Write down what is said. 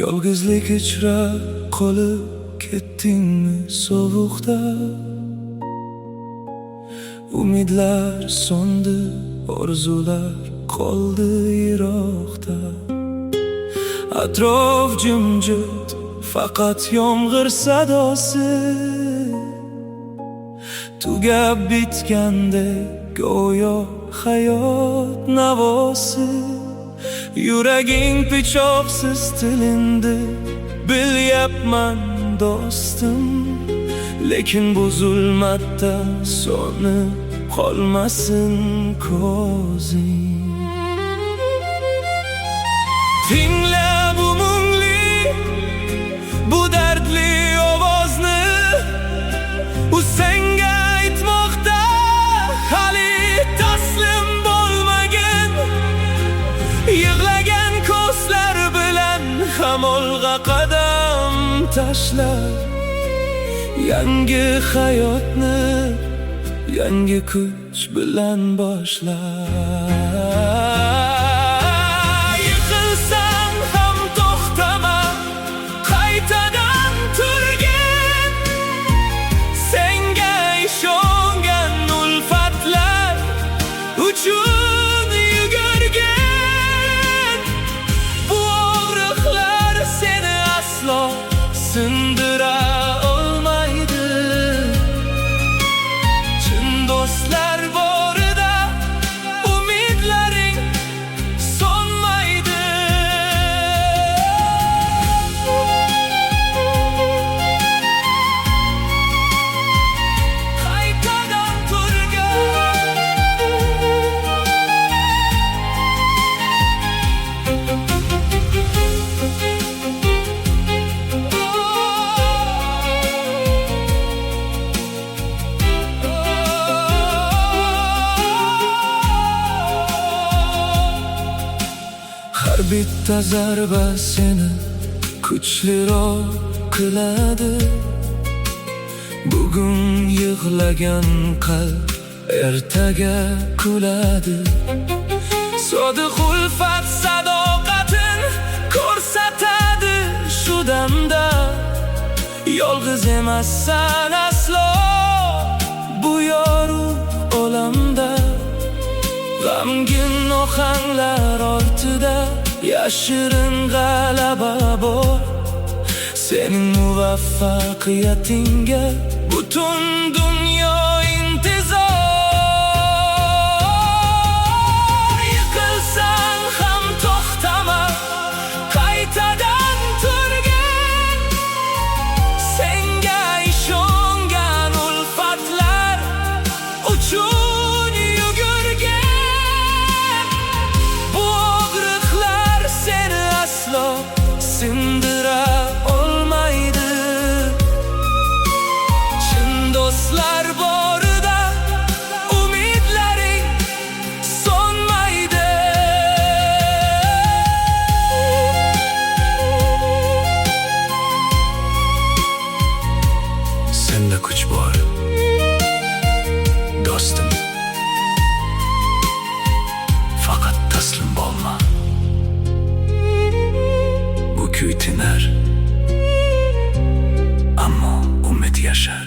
Yolg'izlik ichra qolib ketdingmi sovuqda? Umidlar so'ndi, orzular qoldi yiroqda. Atrof jimjit, faqat yomg'ir sadosi. Tugab bitgandek go'yo hayot navosi. Yuraging pichoqsiz tilindi, bilyapman do'stim. Lekin bu zulmatda so'nib qolmasin ko'zing. Tingla bu mungli, bu dardli ovozni. U senga aytmoqda, hali taslim bo'lmagin. Yig'lagan ko'zlar bilan hamolga qadam tashlar. Yangi hayotni yangi kuch bilan boshlar. Yiqilsam ham to'xtama, qaytadan turgin. Senga ishongan ulfatlar uchun yugurgin. Bu og'riqlar seni aslo sindira olmaydi. Chin do'stlar borida umidlaring so'nmaydi. Qaytadan turgin. Har bitta zarba seni kuchliroq qiladi. Bugun yig'lagan qalb ertaga kuladi. Sodiq ulfat sadoqatin ko'rsatadi shu damda. Yolg'iz emassan aslo bu yorug' olamda. G'amgin ohanglar ortida yashirin g'alaba bor. Sening muvaffaqiyatingga butun dunyo intizor. Yiqilsang ham to'xtama, qaytadan turgin. Senga ishongan ulfatlar uchun yugurgin. Bu og'riqlar seni aslo sindira olmaydi. Chin do'stlar borida umidlaring so'nmaydi. Senda kuch bor do'stim. Faqat taslim bo'lma. Bu kuy tinar, ammo umid yashar.